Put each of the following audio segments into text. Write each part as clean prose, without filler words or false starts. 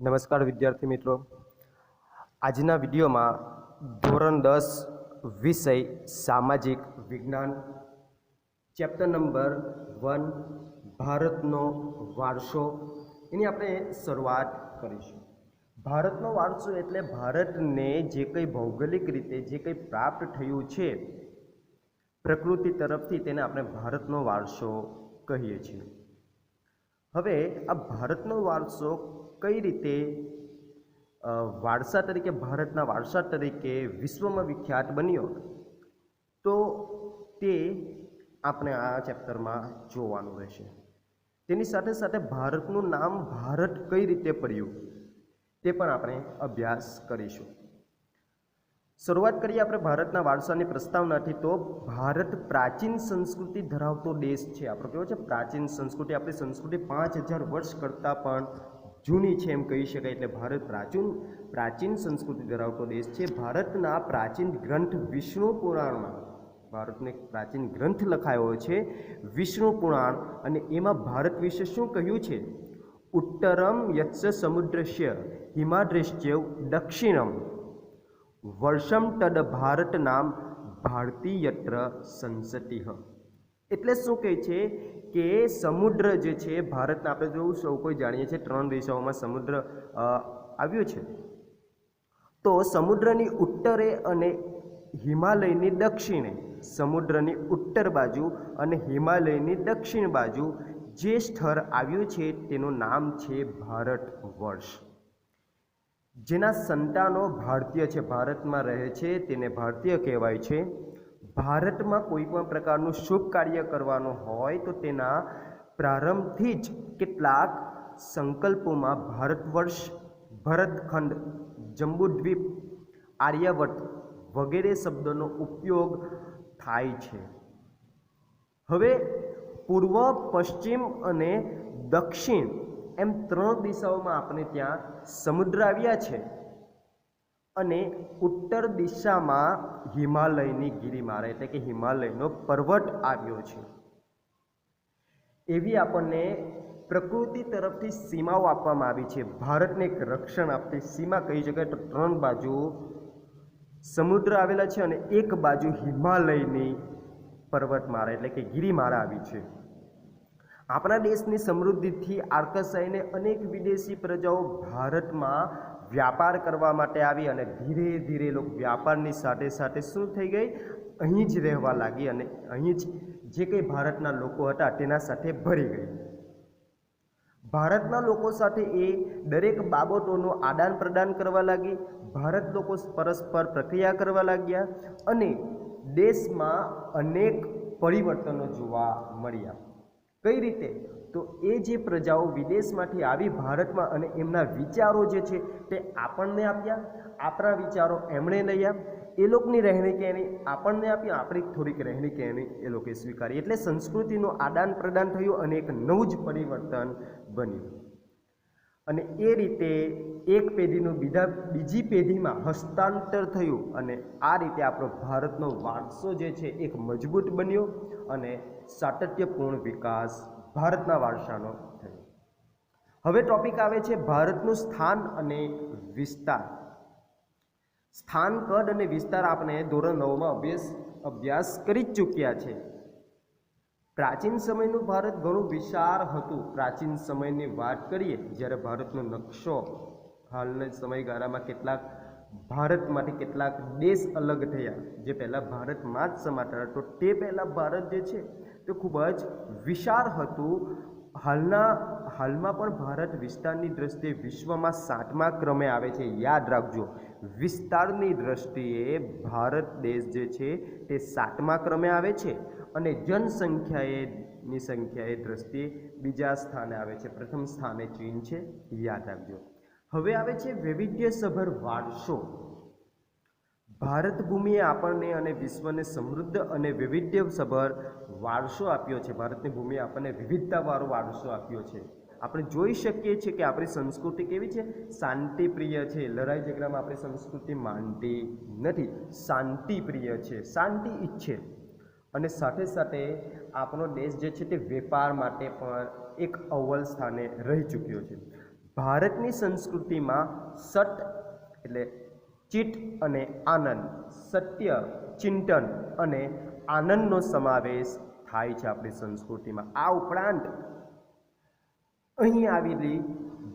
નમસ્કાર વિદ્યાર્થી મિત્રો, આજના વિડીયોમાં ધોરણ 10 વિષય સામાજિક વિજ્ઞાન ચેપ્ટર નંબર 1 ભારતનો વારસો એની આપણે શરૂઆત કરીશું। ભારતનો વારસો એટલે ભારતને જે કંઈ ભૌગોલિક રીતે જે કંઈ પ્રાપ્ત થયું છે પ્રકૃતિ તરફથી તેને આપણે ભારતનો વારસો કહીએ છીએ। હવે આ ભારતનો વારસો કઈ રીતે વારસા તરીકે ભારતના વારસા તરીકે વિશ્વમાં વિખ્યાત બન્યો તો તે આપણે આ ચેપ્ટરમાં જોવાનું રહેશે। તેની સાથે સાથે ભારતનું નામ ભારત કઈ રીતે પડ્યું તે પણ આપણે અભ્યાસ કરીશું। શરૂઆત કરીએ આપણે ભારતના વારસાની પ્રસ્તાવનાથી। તો ભારત પ્રાચીન સંસ્કૃતિ ધરાવતો દેશ છે। આપણો કેવો છે પ્રાચીન સંસ્કૃતિ। આપણી સંસ્કૃતિ 5000 વર્ષ કરતાં પણ જૂની છે એમ કહી શકાય। એટલે ભારત પ્રાચીન સંસ્કૃતિ ધરાવતો દેશ છે। ભારતના પ્રાચીન ગ્રંથ વિષ્ણુ પુરાણમાં ભારતનો એક પ્રાચીન ગ્રંથ લખાયો છે વિષ્ણુ પુરાણ, અને એમાં ભારત વિશે શું કહ્યું છે? ઉત્તરમ યત્સ સમુદ્રસ્ય હિમાદ્રેશ્ચૈવ દક્ષિણમ વર્ષમ તદ ભારત નામ ભારતીયત્ર સંસતિહ। એટલે શું કહે છે કે સમુદ્ર જે છે ભારતના, આપણે જોવું સૌ કોઈ જાણીએ છીએ 3 દિશાઓમાં સમુદ્ર આવ્યો છે। તો સમુદ્રની ઉત્તરે અને હિમાલયની દક્ષિણે, સમુદ્રની ઉત્તર બાજુ અને હિમાલયની દક્ષિણ બાજુ જે સ્થળ આવ્યું છે તેનું નામ છે ભારત વર્ષ। જેના સંતાનો ભારતીય છે, ભારતમાં રહે છે, તેને ભારતીય કહેવાય છે। ભારતમાં કોઈ પણ પ્રકારનું શુભ કાર્ય કરવાનું હોય તો તેના પ્રારંભથી જ કેટલાક સંકલ્પોમાં ભારતવર્ષ, ભરતખંડ, જંબુદ્વીપ, આર્યવર્ત વગેરે શબ્દોનો ઉપયોગ થાય છે। હવે પૂર્વ, પશ્ચિમ અને દક્ષિણ એમ 3 દિશાઓમાં આપણે ત્યાં સમુદ્ર આવ્યા છે, અને ઉત્તર દિશામાં હિમાલયની ગિરિમાળા એટલે કે હિમાલયનો પર્વત આવ્યો છે। એવી આપણને પ્રકૃતિ તરફથી સીમાઓ આપવામાં આવી છે। ભારતને એક રક્ષણ આપતી સીમા કહી શકાય। તો 3 બાજુ સમુદ્ર આવેલા છે અને એક બાજુ હિમાલયની પર્વતમાળા એટલે કે ગિરિમાળા આવી છે। આપણા દેશની સમૃદ્ધિથી આકર્ષાઈને અનેક વિદેશી પ્રજાઓ ભારતમાં વ્યાપાર કરવા માટે આવી, અને ધીરે ધીરે લોકો વ્યાપારની સાથે સાથે શું થઈ ગઈ, અહીં જ રહેવા લાગી, અને અહીં જ જે કંઈ ભારતના લોકો હતા તેના સાથે ભળી ગઈ। ભારતના લોકો સાથે એ દરેક બાબતોનું આદાન પ્રદાન કરવા લાગી। ભારત લોકો પરસ્પર પ્રક્રિયા કરવા લાગ્યા, અને દેશમાં અનેક પરિવર્તનો જોવા મળ્યા। કઈ રીતે? તો એ જે પ્રજાઓ વિદેશમાંથી આવી ભારતમાં, અને એમના વિચારો જે છે તે આપણને આપ્યા, આપણા વિચારો એમણે લઈ આપ્યા, એ લોકોની રહેણી કહેણી આપણને આપી, આપણી થોડીક રહેણી કહેણી એ લોકોએ સ્વીકારી। એટલે સંસ્કૃતિનું આદાન પ્રદાન થયું અને એક નવું જ પરિવર્તન બન્યું, અને એ રીતે એક પેઢીનું બીજી પેઢીમાં હસ્તાંતર થયું, અને આ રીતે આપણો ભારતનો વારસો જે છે એક મજબૂત બન્યો અને સાતત્યપૂર્ણ વિકાસ ભારતના વારસાનો થયો। હવે ટોપિક આવે છે ભારતનું સ્થાન અને વિસ્તાર। સ્થાન, કદ અને વિસ્તાર આપણે ધોરણ 9માં અભ્યાસ કરી જ ચૂક્યા છે। પ્રાચીન સમયનું ભારત ઘણું વિશાળ હતું। પ્રાચીન સમયની વાત કરીએ, જ્યારે ભારતનો નકશો હાલના સમયગાળામાં કેટલાક ભારતમાંથી કેટલાક દેશ અલગ થયા, જે પહેલાં ભારતમાં જ સમાતા હતા, તો તે પહેલાં ભારત જે છે તે ખૂબ જ વિશાળ હતું। હાલમાં પણ ભારત વિસ્તારની દ્રષ્ટિએ વિશ્વમાં 7મા ક્રમે આવે છે। યાદ રાખજો, વિસ્તારની દ્રષ્ટિએ ભારત દેશ જે છે તે 7મા ક્રમે આવે છે, અને જનસંખ્યાની સંખ્યાએ દ્રષ્ટિએ બીજા સ્થાને આવે છે। પ્રથમ સ્થાને ચીન છે, યાદ રાખજો। હવે આવે છે વૈવિધ્યસભર વારસો। ભારત ભૂમિએ આપણને અને વિશ્વને સમૃદ્ધ અને વૈવિધ્યસભર વારસો આપ્યો છે। ભારતની ભૂમિએ આપણને વિવિધતાવાળો વારસો આપ્યો છે। આપણે જોઈ શકીએ છીએ કે આપણી સંસ્કૃતિ કેવી છે, શાંતિપ્રિય છે। લડાઈ ઝઘડામાં આપણી સંસ્કૃતિ માનતી નથી, શાંતિપ્રિય છે, શાંતિ ઈચ્છે। અને સાથે સાથે આપણો દેશ જે છે તે વેપાર માટે પણ એક અવ્વલ સ્થાને રહી ચૂક્યો છે। ભારતની સંસ્કૃતિમાં સત એટલે ચિત્ત અને આનંદ, સત્ય, ચિંતન અને આનંદનો સમાવેશ થાય છે આપણી સંસ્કૃતિમાં. આ ઉપરાંત અહીં આવેલી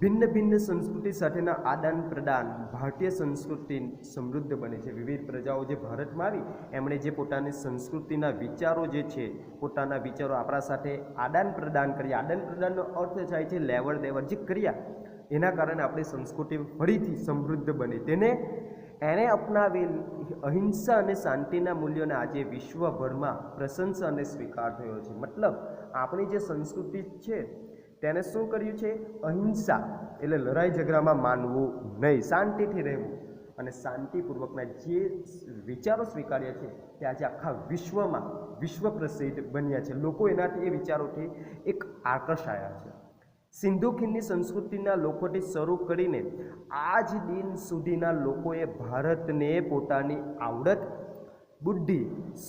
ભિન્ન ભિન્ન સંસ્કૃતિ સાથેના આદાન પ્રદાન ભારતીય સંસ્કૃતિ સમૃદ્ધ બને છે. વિવિધ પ્રજાઓ જે ભારતમાં આવી એમણે જે પોતાની સંસ્કૃતિના વિચારો જે છે, પોતાના વિચારો આપણા સાથે આદાન પ્રદાન કર્યા. આદાન પ્રદાનનો અર્થ થાય છે લેવડ દેવડ જે કર્યા, એના કારણે આપણી સંસ્કૃતિ ફરીથી સમૃદ્ધ બની. એણે અપનાવેલ અહિંસા અને શાંતિના મૂલ્યોને આજે વિશ્વભરમાં પ્રશંસા અને સ્વીકાર થયો છે. મતલબ આપણી જે સંસ્કૃતિ છે તેને શું કર્યું છે? અહિંસા એટલે લડાઈ ઝઘડામાં માનવું નહીં, શાંતિથી રહેવું અને શાંતિપૂર્વકના જે વિચારો સ્વીકાર્યા છે તે આજે આખા વિશ્વમાં વિશ્વ પ્રસિદ્ધ બન્યા છે. લોકો એનાથી એ વિચારોથી એક આકર્ષાયા છે. સિંધુ ખીણની સંસ્કૃતિના લોકોથી શરૂ કરીને આજ દિન સુધીના લોકોએ ભારતને પોતાની આવડત, બુદ્ધિ,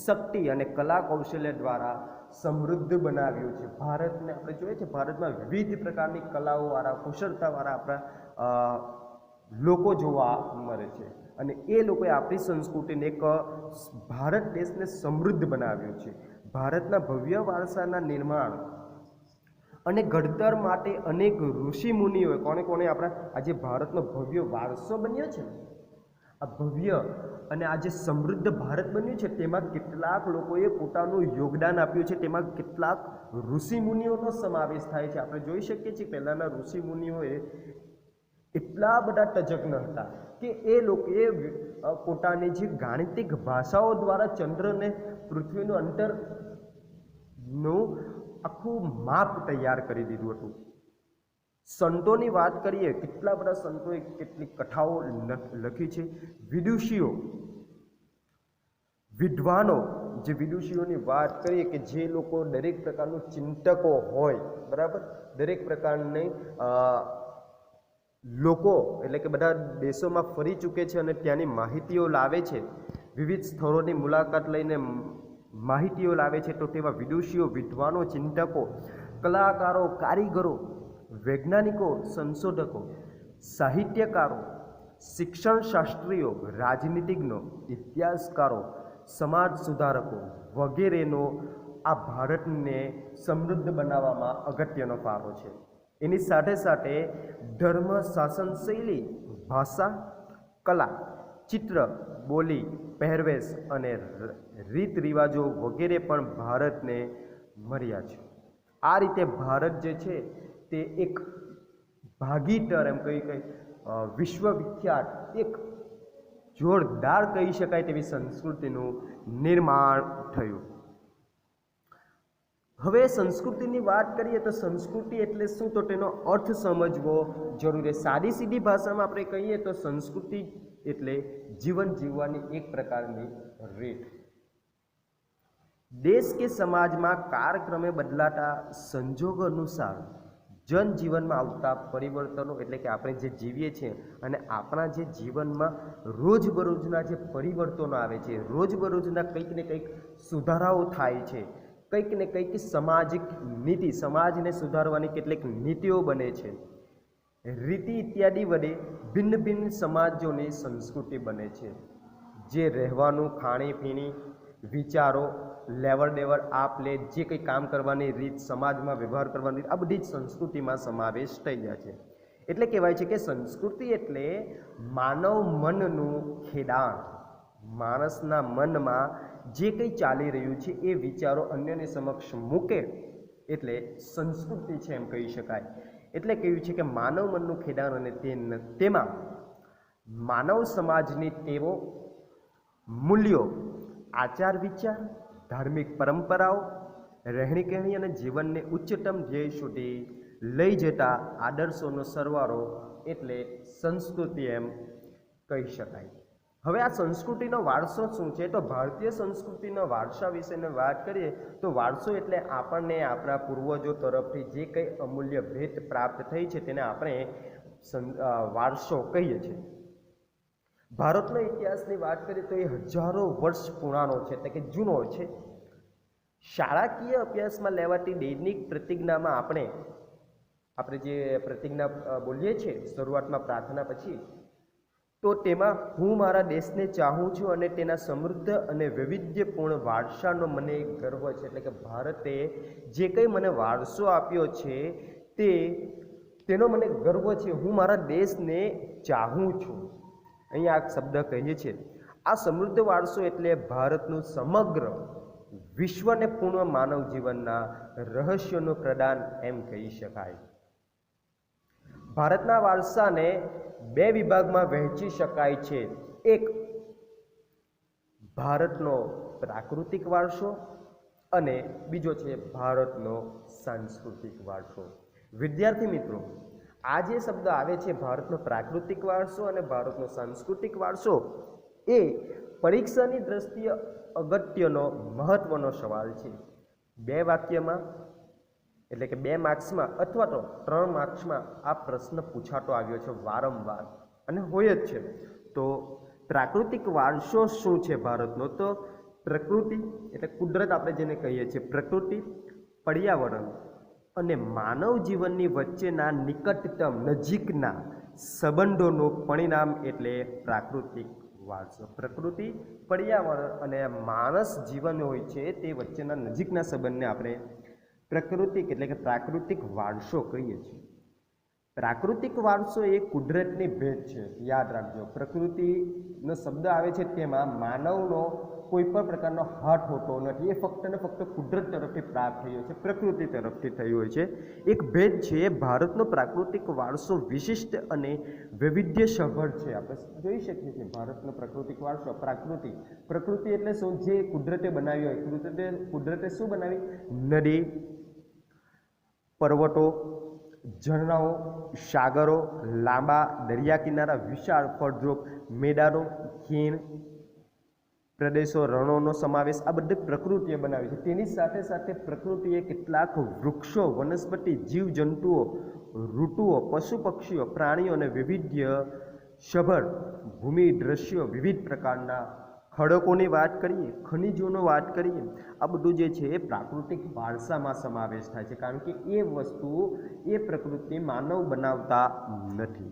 શક્તિ અને કલા કૌશલ્ય દ્વારા સમૃદ્ધ બનાવ્યું છે. ભારતને આપણે જોઈએ છે, ભારતમાં વિવિધ પ્રકારની કલાઓવાળા, કુશળતાવાળા આપણા લોકો જોવા મળે છે અને એ લોકોએ આપણી સંસ્કૃતિને એક ભારત દેશને સમૃદ્ધ બનાવ્યું છે. ભારતના ભવ્ય વારસાના નિર્માણ અને ઘડતર માટે અનેક ઋષિ મુનિઓએ કોને આપણા આજે ભારતનો ભવ્ય વારસો બન્યો છે, આ ભવ્ય અને આ જે સમૃદ્ધ ભારત બન્યું છે તેમાં કેટલાક લોકોએ પોતાનું યોગદાન આપ્યું છે. તેમાં કેટલાક ઋષિ મુનિઓનો સમાવેશ થાય છે. આપણે જોઈ શકીએ છીએ પહેલાંના ઋષિ મુનિઓએ એટલા બધા તજજ્ઞ હતા કે એ લોકોએ પોતાની જે ગાણિતિક ભાષાઓ દ્વારા ચંદ્રને પૃથ્વીનું અંતરનું આખું માપ તૈયાર કરી દીધું હતું. સંતોની વાત કરીએ, કેટલા બધા સંતોએ કેટલી કથાઓ લખી છે. વિદુષીઓ, વિદ્વાનો, જે વિદુષીઓની વાત કરીએ કે જે લોકો દરેક પ્રકારનું ચિંતકો હોય, બરાબર, દરેક પ્રકારની લોકો એટલે કે બધા દેશોમાં ફરી ચૂકે છે અને ત્યાંની માહિતીઓ લાવે છે, વિવિધ સ્થળોની મુલાકાત લઈને માહિતીઓ લાવે છે. તો તેવા વિદુષીઓ, વિદ્વાનો, ચિંતકો, કલાકારો, કારીગરો, વૈજ્ઞાનિકો, સંશોધકો, સાહિત્યકારો, શિક્ષણ શાસ્ત્રીઓ, રાજનીતિજ્ઞો, ઇતિહાસકારો, સમાજ સુધારકો વગેરેનો આ ભારતને સમૃદ્ધ બનાવવામાં અગત્યનો ફાળો છે. એની સાથે સાથે ધર્મ, શાસન શૈલી, ભાષા, કલા, ચિત્ર, બોલી, પહેરવેશ અને રીત રિવાજો વગેરે પણ ભારતને મળ્યા છે. આ રીતે ભારત જે છે તે એક ભાગીદાર એમ કઈ વિશ્વવિખ્યાત એક જોરદાર કહી શકાય તેવી સંસ્કૃતિનું નિર્માણ થયું. હવે સંસ્કૃતિની વાત કરીએ તો સંસ્કૃતિ એટલે શું, તો તેનો અર્થ સમજવો જરૂરી. સાદી સીધી ભાષામાં આપણે કહીએ તો સંસ્કૃતિ એટલે જીવન જીવવાની એક પ્રકારની રીત. દેશ કે સમાજમાં કાળક્રમે બદલાતા સંજોગો અનુસાર જનજીવનમાં આવતા પરિવર્તનો એટલે કે આપણે જે જીવીએ છીએ અને આપણા જે જીવનમાં રોજબરોજના જે પરિવર્તનો આવે છે, રોજબરોજના કંઈક ને કંઈક સુધારાઓ થાય છે, કંઈક ને કંઈક સામાજિક નીતિ, સમાજને સુધારવાની કેટલીક નીતિઓ બને છે, રીતિ ઇત્યાદિ વડે ભિન્ન ભિન્ન સમાજોની સંસ્કૃતિ બને છે. જે રહેવાનું, ખાણીપીણી, વિચારો, લેવડ દેવડ, આપ લે, જે કંઈ કામ કરવાની રીત, સમાજમાં વ્યવહાર કરવાની રીત, આ બધી જ સંસ્કૃતિમાં સમાવેશ થઈ જાય છે. એટલે કહેવાય છે કે સંસ્કૃતિ એટલે માનવ મનનું ખેડાણ. માણસના મનમાં જે કંઈ ચાલી રહ્યું છે એ વિચારો અન્યની સમક્ષ મૂકે એટલે સંસ્કૃતિ છે એમ કહી શકાય. એટલે કહ્યું છે કે માનવ મનનું ખેડાણ અને તેમાં માનવ સમાજની ટેવો, મૂલ્યો, આચાર વિચાર, ધાર્મિક પરંપરાઓ, રહેણીકરણી અને જીવનને ઉચ્ચતમ ધ્યેય સુધી લઈ જતા આદર્શોનો સરવાળો એટલે સંસ્કૃતિ એમ કહી શકાય. હવે આ સંસ્કૃતિનો વારસો શું છે, તો ભારતીય સંસ્કૃતિના વારસા વિશેની વાત કરીએ તો વારસો એટલે આપણને આપણા પૂર્વજો તરફથી જે કંઈ અમૂલ્ય ભેટ પ્રાપ્ત થઈ છે તેને આપણે વારસો કહીએ છીએ. ભારતનો ઇતિહાસની વાત કરીએ તો એ હજારો વર્ષ પુરાણો છે, એટલે કે જૂનો છે. શાળાકીય અભ્યાસમાં લેવાતી દૈનિક પ્રતિજ્ઞામાં આપણે આપણે જે પ્રતિજ્ઞા બોલીએ છીએ શરૂઆતમાં પ્રાર્થના પછી, તો તેમાં હું મારા દેશને ચાહું છું અને તેના સમૃદ્ધ અને વૈવિધ્યપૂર્ણ વારસાનો મને ગર્વ છે. એટલે કે ભારતે જે કંઈ મને વારસો આપ્યો છે તેનો મને ગર્વ છે. હું મારા દેશને ચાહું છું. અહીંયા આ શબ્દ કહીએ છીએ. આ સમૃદ્ધ વારસો એટલે ભારતનું સમગ્ર વિશ્વને પૂર્ણ માનવ જીવનના રહસ્યોનું પ્રદાન એમ કહી શકાય. ભારતના વારસાને બે વિભાગમાં વહેંચી શકાય છે. એક ભારતનો પ્રાકૃતિક વારસો અને બીજો છે ભારતનો સાંસ્કૃતિક વારસો. વિદ્યાર્થી મિત્રો, આ જે શબ્દ આવે છે ભારતનો પ્રાકૃતિક વારસો અને ભારતનો સાંસ્કૃતિક વારસો, એ પરીક્ષાની દ્રષ્ટિએ અગત્યનો મહત્વનો સવાલ છે. બે વાક્યમાં એટલે કે 2 માર્ક્સમાં અથવા તો 3 માર્ક્સમાં આ પ્રશ્ન પૂછાતો આવ્યો છે વારંવાર અને હોય જ છે. તો પ્રાકૃતિક વારસો શું છે ભારતનો? તો પ્રકૃતિ એટલે કુદરત, આપણે જેને કહીએ છીએ પ્રકૃતિ, પર્યાવરણ અને માનવ જીવનની વચ્ચેના નિકટતમ નજીકના સંબંધોનું પરિણામ એટલે પ્રાકૃતિક વારસો. પ્રકૃતિ, પર્યાવરણ અને માણસ જીવન હોય છે તે વચ્ચેના નજીકના સંબંધને આપણે પ્રાકૃતિક એટલે કે પ્રાકૃતિક વારસો કહીએ છીએ. પ્રાકૃતિક વારસો એ કુદરતની ભેટ છે. યાદ રાખજો, પ્રકૃતિનો શબ્દ આવે છે તેમાં માનવનો કોઈ પણ પ્રકારનો હાથ હોતો નથી. એ ફક્ત ને ફક્ત કુદરત તરફથી પ્રાપ્ત થયો છે, પ્રકૃતિ તરફથી થયું હોય છે. એક ભેટ છે. ભારતનો પ્રાકૃતિક વારસો વિશિષ્ટ અને વૈવિધ્યસભર છે. આપણે જોઈ શકીએ છીએ ભારતનો પ્રાકૃતિક વારસો. પ્રકૃતિ એટલે શું? જે કુદરતે બનાવી હોય. કુદરતે શું બનાવી? નદી, પર્વતો, ઝરણાઓ, સાગરો, લાંબા દરિયા કિનારા, વિશાળ ફળદ્રુપ મેદાનો, ખીણ પ્રદેશો, રણોનો સમાવેશ આ બધી પ્રકૃતિએ બનાવી છે. તેની સાથે સાથે પ્રકૃતિએ કેટલાક વૃક્ષો, વનસ્પતિ, જીવજંતુઓ, ઋતુઓ, પશુ પક્ષીઓ, પ્રાણીઓ અને વૈવિધ્યસભર ભૂમિ દ્રશ્યો, વિવિધ પ્રકારના ખડકોની વાત કરીએ, ખનિજોનો વાત કરીએ, આ બધું જે છે એ પ્રાકૃતિક વારસામાં સમાવેશ થાય છે. કારણ કે એ વસ્તુ, એ પ્રકૃતિ માનવ બનાવતા નથી,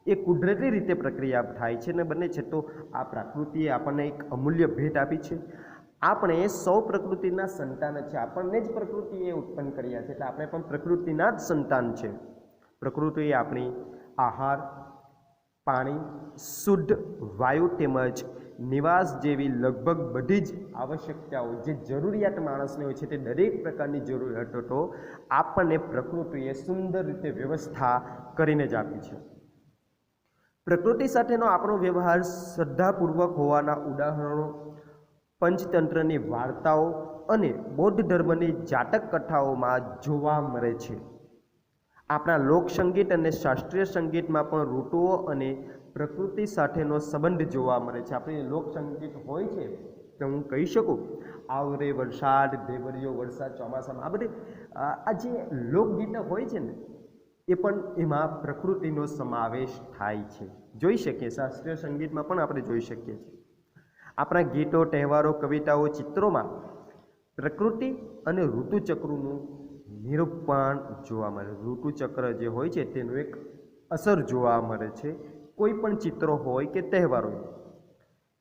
એ કુદરતી રીતે પ્રક્રિયા થાય છે ને બને છે. તો આ પ્રકૃતિએ આપણને એક અમૂલ્ય ભેટ આપી છે. આપણે સૌ પ્રકૃતિના સંતાન છે. આપણને જ પ્રકૃતિએ ઉત્પન્ન કર્યા છે, એટલે આપણે પણ પ્રકૃતિના જ સંતાન છે. પ્રકૃતિ એ આપણી આહાર, પાણી, શુદ્ધ વાયુ તેમજ નિવાસ જેવી લગભગ બધી જ આવશ્યકતાઓ, જે જરૂરિયાત માણસને હોય છે, તે દરેક પ્રકારની જરૂરિયાતો તો આપણને પ્રકૃતિએ સુંદર રીતે વ્યવસ્થા કરીને જ આપી છે. પ્રકૃતિ સાથેનો આપણો વ્યવહાર શ્રદ્ધાપૂર્વક હોવાના ઉદાહરણો પંચતંત્રની વાર્તાઓ અને બૌદ્ધ ધર્મની જાતક કથાઓમાં જોવા મળે છે. આપણા લોકસંગીત અને શાસ્ત્રીય સંગીતમાં પણ ઋતુઓ અને પ્રકૃતિ સાથેનો સંબંધ જોવા મળે છે. આપણે લોકસંગીત હોય છે તો હું કહી શકું, આવરે વરસાદ, ઢેબરિયો વરસાદ ચોમાસામાં, આ બધી આ જે લોકગીતો હોય છે ને, એ પણ એમાં પ્રકૃતિનો સમાવેશ થાય છે. જોઈ શકીએ, શાસ્ત્રીય સંગીતમાં પણ આપણે જોઈ શકીએ છીએ. આપણા ગીતો, તહેવારો, કવિતાઓ, ચિત્રોમાં પ્રકૃતિ અને ઋતુચક્રનું નિરૂપણ જોવા મળે. ઋતુચક્ર જે હોય છે તેનું એક અસર જોવા મળે છે. કોઈ પણ ચિત્રો હોય કે તહેવારો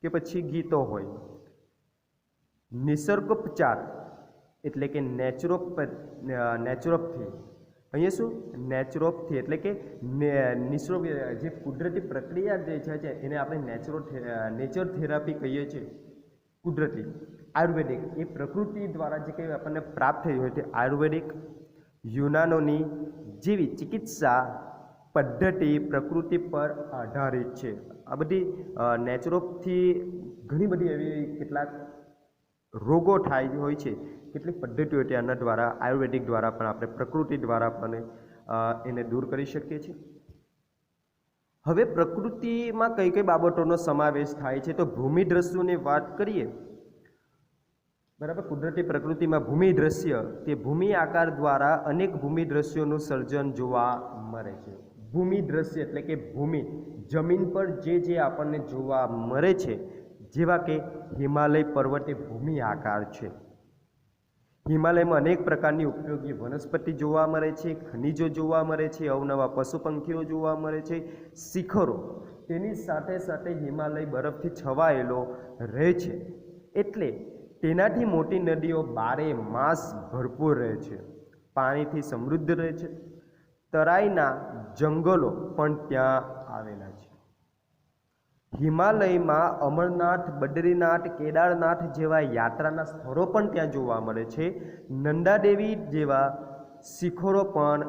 કે પછી ગીતો હોય. નિસર્ગોપચાર એટલે કે નેચરોપથી, અહીંયા શું નેચરોપથી એટલે કે નિસર્ગ જે કુદરતી પ્રક્રિયા જે છે એને આપણે નેચર થેરાપી કહીએ છીએ. કુદરતી આયુર્વેદિક એ પ્રકૃતિ દ્વારા જે કંઈ આપણને પ્રાપ્ત થઈ હોય તે આયુર્વેદિક, યુનાનોની જેવી ચિકિત્સા પદ્ધતિ પ્રકૃતિ પર આધારિત છે. આ બધી નેચરોપથી ઘણી બધી એવી કેટલાક રોગો થાય હોય છે, કેટલીક પદ્ધતિઓ તેના દ્વારા આયુર્વેદિક દ્વારા પણ આપણે પ્રકૃતિ દ્વારા પણ એને દૂર કરી શકીએ છીએ. હવે પ્રકૃતિમાં કઈ કઈ બાબતોનો સમાવેશ થાય છે? તો ભૂમિ દ્રશ્યોની વાત કરીએ, બરાબર. કુદરતી પ્રકૃતિમાં ભૂમિ દ્રશ્ય, તે ભૂમિ આકાર દ્વારા અનેક ભૂમિ દ્રશ્યોનું સર્જન જોવા મળે છે. ભૂમિ દ્રશ્ય એટલે કે ભૂમિ, જમીન પર જે આપણને જોવા મળે છે, જેવા કે હિમાલય પર્વત એ ભૂમિ આકાર છે. હિમાલયમાં અનેક પ્રકારની ઉપયોગી વનસ્પતિ જોવા મળે છે, ખનિજો જોવા મળે છે, અવનવા પશુ પંખીઓ જોવા મળે છે, શિખરો, તેની સાથે સાથે હિમાલય બરફથી છવાયેલો રહે છે, એટલે તેનાથી મોટી નદીઓ બારે માસ ભરપૂર રહે છે, પાણીથી સમૃદ્ધ રહે છે, તરાઈના જંગલો પણ ત્યાં આવેલા છે. હિમાલયમાં અમરનાથ, બદ્રીનાથ, કેદારનાથ જેવા યાત્રાના સ્થળો પણ ત્યાં જોવા મળે છે. નંદાદેવી જેવા શિખરો પણ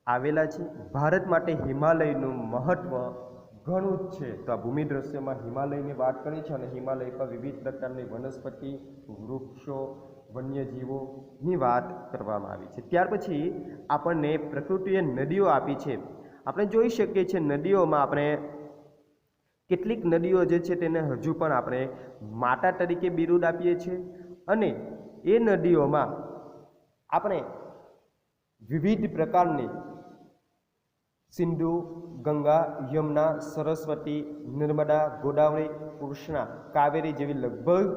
આવેલા છે. ભારત માટે હિમાલયનું મહત્વ ઘણું જ છે. તો આ ભૂમિ દ્રશ્યમાં હિમાલયની વાત કરી છે અને હિમાલય પર વિવિધ પ્રકારની વનસ્પતિ, વૃક્ષો, વન્યજીવોની વાત કરવામાં આવી છે. ત્યાર પછી આપણને પ્રકૃતિએ નદીઓ આપી છે. આપણે જોઈ શકીએ છીએ નદીઓમાં આપણે કેટલીક નદીઓ જે છે તેને હજુ પણ આપણે માતા તરીકે બિરુદ આપીએ છીએ અને એ નદીઓમાં આપણે વિવિધ પ્રકારની સિંધુ, ગંગા, યમુના, સરસ્વતી, નર્મદા, ગોદાવરી, કૃષ્ણા, કાવેરી જેવી લગભગ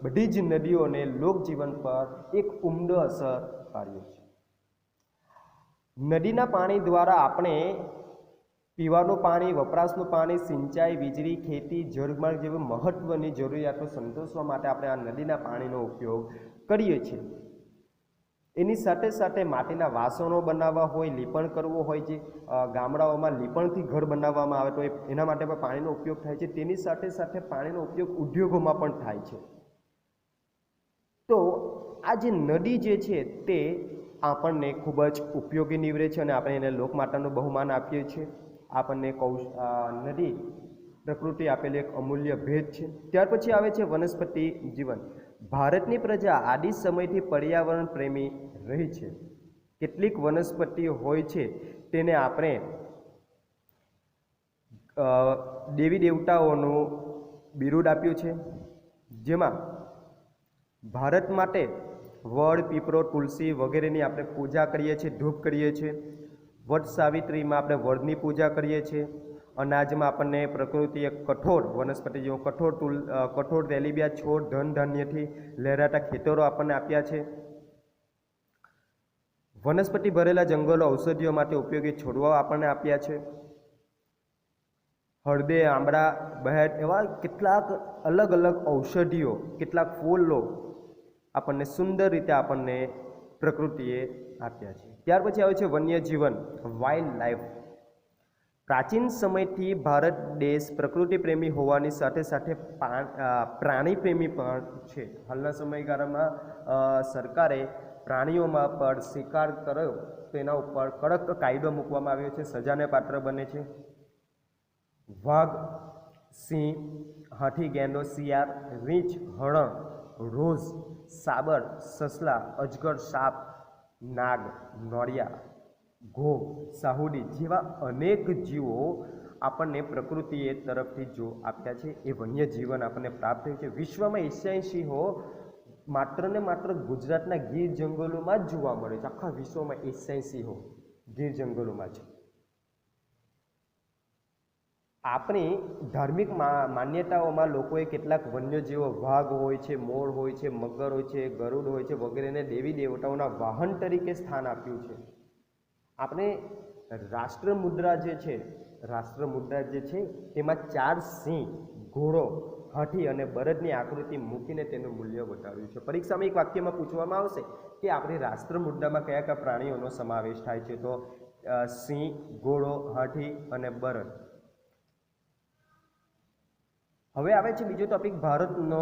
બધી જ નદીઓને લોકજીવન પર એક ઉમદો અસર પાડ્યો છે. નદીના પાણી દ્વારા આપણે પીવાનું પાણી, વપરાશનું પાણી, સિંચાઈ, વીજળી, ખેતી, જળમાર્ગ જેવી મહત્વની જરૂરિયાતો સંતોષવા માટે આપણે આ નદીના પાણીનો ઉપયોગ કરીએ છીએ. એની સાથે સાથે માટીના વાસણો બનાવવા હોય, લીપણ કરવું હોય, જે ગામડાઓમાં લીપણથી ઘર બનાવવામાં આવે તો એના માટે પણ પાણીનો ઉપયોગ થાય છે. તેની સાથે સાથે પાણીનો ઉપયોગ ઉદ્યોગોમાં પણ થાય છે. તો આ જે નદી જે છે તે આપણને ખૂબ જ ઉપયોગી નીવડે છે અને આપણે એને લોકમાતાનું બહુમાન આપીએ છીએ. આપણને નદી પ્રકૃતિ આપેલી એક અમૂલ્ય ભેટ છે. ત્યાર પછી આવે છે વનસ્પતિ જીવન. ભારતની પ્રજા આદિ સમયથી પર્યાવરણ પ્રેમી રહી છે. કેટલીક વનસ્પતિ હોય છે તેને આપણે દેવી દેવતાઓનું બિરુદ આપ્યું છે, જેમાં ભારત માટે વડ, પીપળો, તુલસી વગેરેની આપણે પૂજા કરીએ છીએ, ધૂપ કરીએ છીએ. વટ સાવિત્રીમાં આપણે વડની પૂજા કરીએ છીએ. અનાજમાં આપણને પ્રકૃતિએ કઠોળ વનસ્પતિ જેવો કઠોળ તેલીબિયા છોડ, ધન ધાન્યથી લહેરાતા ખેતરો આપણને આપ્યા છે. વનસ્પતિ ભરેલા જંગલો ઔષધિઓ માટે ઉપયોગી છોડવાઓ આપણને આપ્યા છે. હળદે, આંબળા, બહેડ એવા કેટલાક અલગ અલગ ઔષધિઓ, કેટલાક ફૂલો આપણને સુંદર રીતે આપણને પ્રકૃતિએ આપ્યા છે. ત્યાર પછી આવે છે વન્યજીવન, વાઇલ્ડ લાઈફ. પ્રાચીન સમયથી ભારત દેશ પ્રકૃતિ પ્રેમી હોવાની સાથે સાથે પ્રાણી પ્રેમી પણ છે. હાલના સમયગાળામાં સરકારે પ્રાણીઓમાં પર શિકાર કર્યો તો એના ઉપર કડક કાયદો મૂકવામાં આવ્યો છે, સજાને પાત્ર બને છે. વાઘ, સિંહ, હાથી, ગેંડો, શિયાળ, રીંછ, હરણ, રોઝ, સાબર, સસલા, અજગર, સાપ, નાગ, નોળિયા, ઘોઘ, સાહુડી જેવા અનેક જીવો આપણને પ્રકૃતિએ તરફથી જો આપ્યા છે. એ વન્ય જીવન આપણને પ્રાપ્ત થયું છે. વિશ્વમાં એશિયાઈ સિંહો માત્ર ને માત્ર ગુજરાતના ગીર જંગલોમાં જ જોવા મળે છે. આખા વિશ્વમાં એશિયાઈ સિંહો ગીર જંગલોમાં છે. આપણી ધાર્મિક માન્યતાઓમાં લોકોએ કેટલાક વન્યજીવો, વાઘ હોય છે, મોર હોય છે, મગર હોય છે, ગરુડ હોય છે વગેરેને દેવી દેવતાઓના વાહન તરીકે સ્થાન આપ્યું છે. આપણે રાષ્ટ્રમુદ્રા જે છે તેમાં 4 સિંહ, ઘોડો, હાથી અને બળદની આકૃતિ મૂકીને તેનું મૂલ્ય બતાવ્યું છે. પરીક્ષામાં એક વાક્યમાં પૂછવામાં આવશે કે આપણી રાષ્ટ્રમુદ્રામાં કયા કયા પ્રાણીઓનો સમાવેશ થાય છે, તો સિંહ, ઘોડો, હાથી અને બળદ. હવે આવે છે બીજો ટોપિક, ભારતનો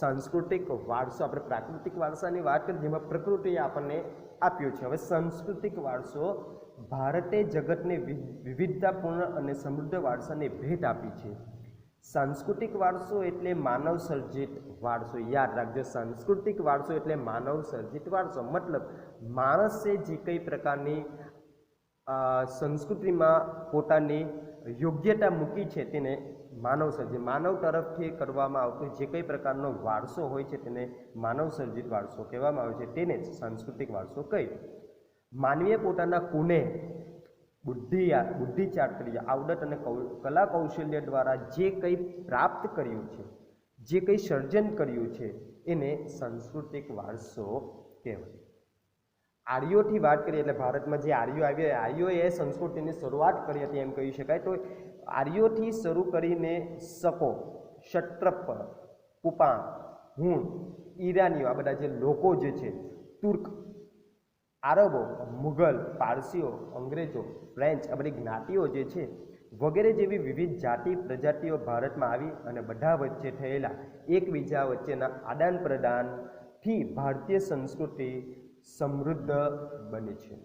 સાંસ્કૃતિક વારસો. આપણે પ્રાકૃતિક વારસાની વાત કરી જેમાં પ્રકૃતિએ આપણને આપ્યું છે. હવે સાંસ્કૃતિક વારસો, ભારતે જગતને વિવિધતાપૂર્ણ અને સમૃદ્ધ વારસાની ભેટ આપી છે. સાંસ્કૃતિક વારસો એટલે માનવ સર્જિત વારસો. યાદ રાખજો, સાંસ્કૃતિક વારસો એટલે માનવ સર્જિત વારસો. મતલબ માણસે જે કંઈ પ્રકારની સંસ્કૃતિમાં પોતાની યોગ્યતા મૂકી છે તેને માનવ સર્જિત, માનવ તરફથી કરવામાં આવતો જે કંઈ પ્રકારનો વારસો હોય છે તેને માનવ સર્જિત વારસો કહેવામાં આવે છે. તેને જ સાંસ્કૃતિક વારસો કહી. માનવીએ પોતાના કુને, બુદ્ધિ ચાતુર્ય, આવડત અને કલા કૌશલ્ય દ્વારા જે કંઈ પ્રાપ્ત કર્યું છે, જે કંઈ સર્જન કર્યું છે એને સાંસ્કૃતિક વારસો કહેવાય. આર્યોથી વાત કરીએ એટલે ભારતમાં જે આર્યો આવ્યા, આર્યોએ સંસ્કૃતિની શરૂઆત કરી હતી એમ કહી શકાય. તો આર્યોથી શરૂ કરીને શકો, ક્ષત્રપ, કુપાણ, હુણ, ઈરાનીઓ, આ બધા જે લોકો જે છે, તુર્ક, આરબો, મુઘલ, પારસીઓ, અંગ્રેજો, ફ્રેન્ચ, આ બધી જ્ઞાતિઓ જે છે વગેરે જેવી વિવિધ જાતિ પ્રજાતિઓ ભારતમાં આવી અને બધા વચ્ચે થયેલા એકબીજા વચ્ચેના આદાન પ્રદાનથી ભારતીય સંસ્કૃતિ સમૃદ્ધ બની છે.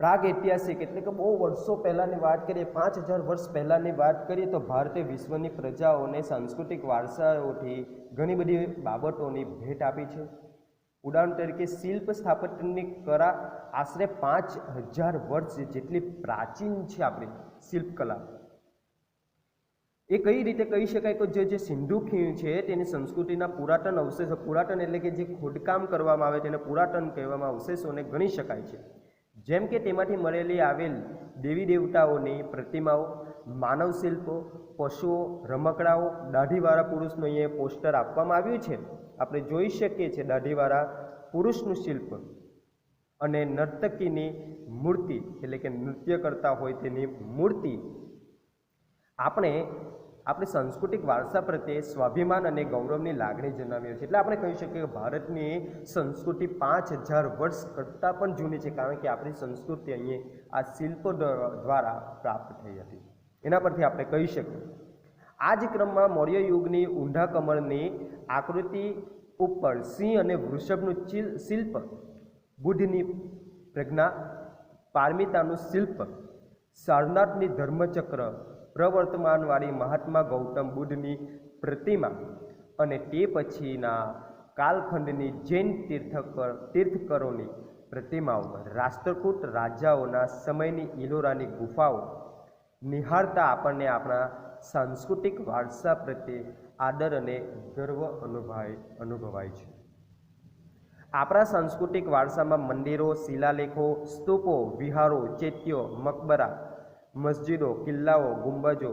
પ્રાગ ઐતિહાસિક એટલે કે બહુ વર્ષો પહેલાંની વાત કરીએ, 5000 વર્ષ પહેલાંની વાત કરીએ તો ભારતે વિશ્વની પ્રજાઓને સાંસ્કૃતિક વારસાઓથી ઘણી બધી બાબતોની ભેટ આપી છે. ઉદાહરણ તરીકે શિલ્પ સ્થાપત્યની કળા આશરે 5000 વર્ષ જેટલી પ્રાચીન છે. આપણી શિલ્પકલા એ કઈ રીતે કહી શકાય કે જે સિંધુ ખીણ છે તેની સંસ્કૃતિના પુરાતન અવશેષો, પુરાતન એટલે કે જે ખોદકામ કરવામાં આવે તેને પુરાતન કહેવામાં, અવશેષોને ગણી શકાય છે. જેમ કે તેમાંથી મળેલી આવેલ દેવી દેવતાઓની પ્રતિમાઓ, માનવ શિલ્પો, પશુઓ, રમકડાઓ, દાઢીવાળા પુરુષનું અહીંયા પોસ્ટર આપવામાં આવ્યું છે. આપણે જોઈ શકીએ છીએ દાઢીવાળા પુરુષનું શિલ્પ અને નર્તકીની મૂર્તિ એટલે કે નૃત્ય કરતા હોય તેની મૂર્તિ આપણે આપણી સાંસ્કૃતિક વારસા પ્રત્યે સ્વાભિમાન અને ગૌરવની લાગણી જણાવીએ છીએ. એટલે આપણે કહી શકીએ કે ભારતની સંસ્કૃતિ 5000 વર્ષ કરતાં પણ જૂની છે, કારણ કે આપણી સંસ્કૃતિ અહીંયા આ શિલ્પો દ્વારા પ્રાપ્ત થઈ હતી. એના પરથી આપણે કહી શકીએ. આ જ ક્રમમાં મૌર્ય યુગની ઊંડા કમળની આકૃતિ ઉપર સિંહ અને વૃષભનું શિલ્પ, બુદ્ધની પ્રજ્ઞા, પારમિતાનું શિલ્પ, સારનાથની ધર્મચક્ર, પ્રવર્તમાનવાળી મહાત્મા ગૌતમ બુદ્ધની પ્રતિમા અને તે પછીના કાલખંડની જૈન તીર્થકરોની પ્રતિમાઓ, રાષ્ટ્રકૂટ રાજાઓના સમયની ઇલોરાની ગુફાઓ નિહાળતા આપણને આપણા સાંસ્કૃતિક વારસા પ્રત્યે આદર અને ગર્વ અનુભવાય છે. આપણા સાંસ્કૃતિક વારસામાં મંદિરો, શિલાલેખો, સ્તૂપો, વિહારો, ચૈત્યો, મકબરા, મસ્જિદો, કિલ્લાઓ, ગુંબજો,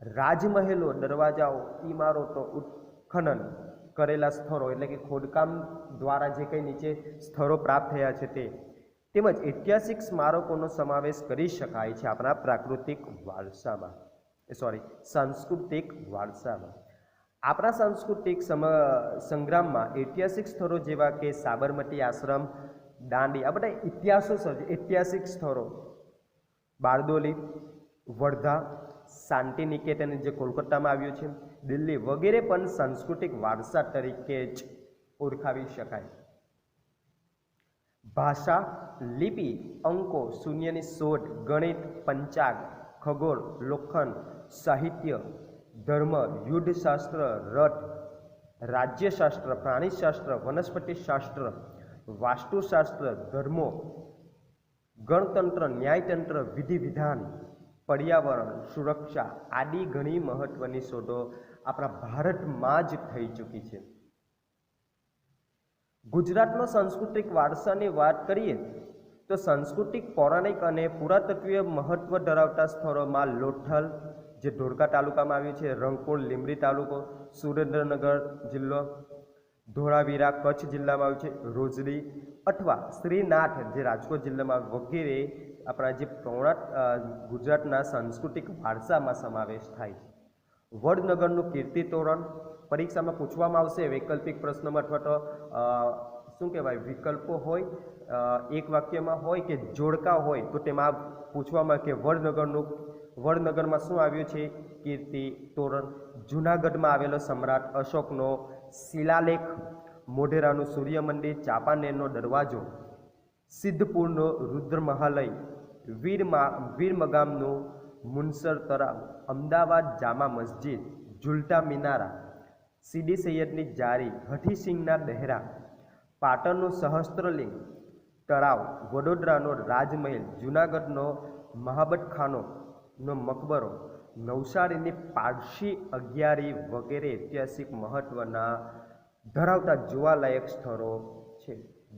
રાજમહેલો, દરવાજાઓ, ઇમારતો, ઉત્ખનન કરેલા સ્થળો એટલે કે ખોદકામ દ્વારા જે કંઈ નીચે સ્થળો પ્રાપ્ત થયા છે તે, તેમજ ઐતિહાસિક સ્મારકોનો સમાવેશ કરી શકાય છે આપણા સાંસ્કૃતિક વારસામાં. આપણા સાંસ્કૃતિક સંગ્રામમાં ઐતિહાસિક સ્થળો જેવા કે સાબરમતી આશ્રમ, દાંડી, આ બધા ઇતિહાસો સર્જે. ઐતિહાસિક સ્થળો બારડોલી, વર્ધા, શાંતિ નિકેતન જે કોલકાતામાં આવ્યું છે, દિલ્હી વગેરે પણ સાંસ્કૃતિક વારસા તરીકે જ ઓળખાવી શકાય. ભાષા, લિપિ, અંકો, શૂન્યની શોધ, ગણિત, પંચાંગ, ખગોળ, લોખંડ, સાહિત્ય, ધર્મ, યુદ્ધશાસ્ત્ર, રથ, રાજ્યશાસ્ત્ર, પ્રાણીશાસ્ત્ર, વનસ્પતિશાસ્ત્ર, વાસ્તુશાસ્ત્ર, ધર્મો, ગણતંત્ર, ન્યાયતંત્ર, વિધિ વિધાન, પર્યાવરણ, સુરક્ષા આદિ ઘણી મહત્વની શોધો આપણા ભારતમાં જ થઈ ચૂકી છે. ગુજરાતનો સાંસ્કૃતિક વારસાની વાત કરીએ તો સાંસ્કૃતિક, પૌરાણિક અને પુરાતત્વીય મહત્વ ધરાવતા સ્થળોમાં લોથલ જે ધોળકા તાલુકામાં આવ્યું છે, રંગપુર લીંબડી તાલુકો, સુરેન્દ્રનગર જિલ્લો, ધોળાવીરા કચ્છ જિલ્લામાં આવ્યું છે, રોજડી અથવા શ્રીનાથ જે રાજકોટ જિલ્લામાં વગેરે આપણા જે ગુજરાતના સાંસ્કૃતિક વારસામાં સમાવેશ થાય છે. વડનગરનું કીર્તિ તોરણ પરીક્ષામાં પૂછવામાં આવશે વૈકલ્પિક પ્રશ્નમાં, અથવા તો શું કહેવાય વિકલ્પો હોય, એક વાક્યમાં હોય કે જોડકા હોય તો તેમાં પૂછવામાં કે વડનગરમાં શું આવ્યું છે? કીર્તિ તોરણ. જૂનાગઢમાં આવેલો સમ્રાટ અશોકનો શિલાલેખ, મોઢેરાનું સૂર્ય મંદિર, ચાંપાનેરનો દરવાજો, સિદ્ધપુરનો રુદ્ર મહાલય, વીરમગામનું મુનસર તળાવ, અમદાવાદ જામા મસ્જિદ, ઝુલતા મિનારા, સીદી સૈયદની જારી, હઠીસિંગના દહેરા, પાટણનું સહસ્ત્રલિંગ તળાવ, વડોદરાનો રાજમહેલ, જૂનાગઢનો મહાબતખાનોનો મકબરો, નવસારીની પારસી અગિયારી વગેરે ઐતિહાસિક મહત્વના ધરાવતા જોવાલાયક સ્થળો છે.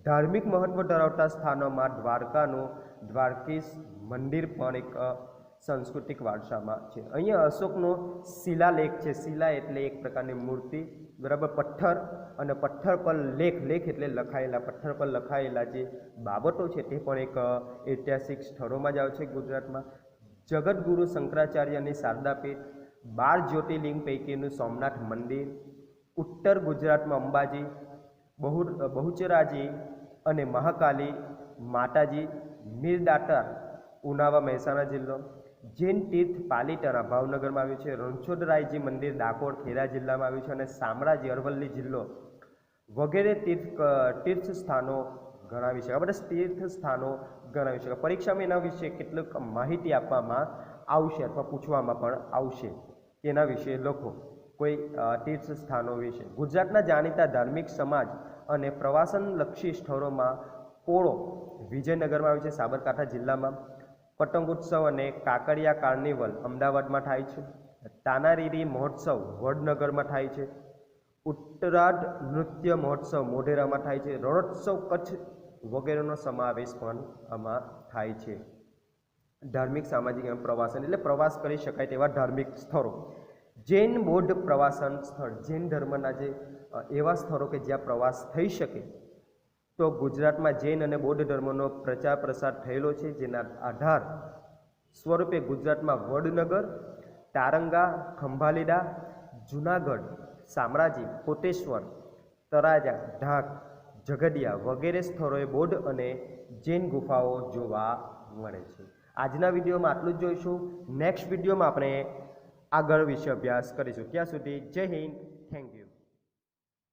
ધાર્મિક મહત્વ ધરાવતા સ્થાનોમાં દ્વારકાનું દ્વારકીશ મંદિર પણ એક સાંસ્કૃતિક વારસામાં છે. અહીંયા અશોકનો શિલાલેખ છે. શિલા એટલે એક પ્રકારની મૂર્તિ, બરાબર, પથ્થર, અને પથ્થર પર લેખ એટલે લખાયેલા, પથ્થર પર લખાયેલા જે બાબતો છે તે પણ એક ઐતિહાસિક સ્થળોમાં જ આવે છે ગુજરાતમાં. જગતગુરુ શંકરાચાર્યની શારદાપીઠ, 12 જ્યોતિર્લિંગ પૈકીનું સોમનાથ મંદિર, ઉત્તર ગુજરાતમાં અંબાજી, બહુચરાજી અને મહાકાલી માતાજી, મીરદાતા ઉનાવા મહેસાણા જિલ્લો, જૈન તીર્થ પાલીતાણા ભાવનગરમાં આવ્યું છે, રણછોડરાયજી મંદિર ડાકોર ખેડા જિલ્લામાં આવ્યું છે, અને શામળાજી અરવલ્લી જિલ્લો વગેરે તીર્થ સ્થાનો ગણાવી શકાય. આપણે તીર્થ સ્થાનો ગણાવી શકાય. પરીક્ષામાં એના વિશે કેટલીક માહિતી આપવામાં આવશે અથવા પૂછવામાં પણ આવશે. તેના વિશે લખો કોઈ તીર્થ સ્થાનો વિશે. ગુજરાતના જાણીતા ધાર્મિક સમાજ અને પ્રવાસનલક્ષી સ્થળોમાં પોળો વિજયનગરમાં આવ્યું છે, સાબરકાંઠા જિલ્લામાં. પતંગોત્સવ અને કાંકરિયા કાર્નિવલ અમદાવાદમાં થાય છે. તાનારીરી મહોત્સવ વડનગરમાં થાય છે. ઉત્તરાર્ધ નૃત્ય મહોત્સવ મોઢેરામાં થાય છે. રણોત્સવ કચ્છ વગેરેનો સમાવેશ પણ આમાં થાય છે. ધાર્મિક સામાજિક અને પ્રવાસન એટલે પ્રવાસ કરી શકાય તેવા ધાર્મિક સ્થળો. જૈન બૌદ્ધ પ્રવાસન સ્થળ, જૈન ધર્મના જે એવા સ્થળો કે જ્યાં પ્રવાસ થઈ શકે, તો ગુજરાતમાં જૈન અને બૌદ્ધ ધર્મનો પ્રચાર પ્રસાર થયેલો છે. જેના આધાર સ્વરૂપે ગુજરાતમાં વડનગર, તારંગા, ખંભાલીડા, જુનાગઢ, શામળાજી, કોટેશ્વર, તળાજા, ઢાક, ઝઘડિયા વગેરે સ્થળોએ બૌદ્ધ અને જૈન ગુફાઓ જોવા મળે છે. આજના વિડીયોમાં આટલું જ જોઈશું. નેક્સ્ટ વિડીયોમાં આપણે આગળ વિશે અભ્યાસ કરીશું. ત્યાં સુધી જય હિન્દ.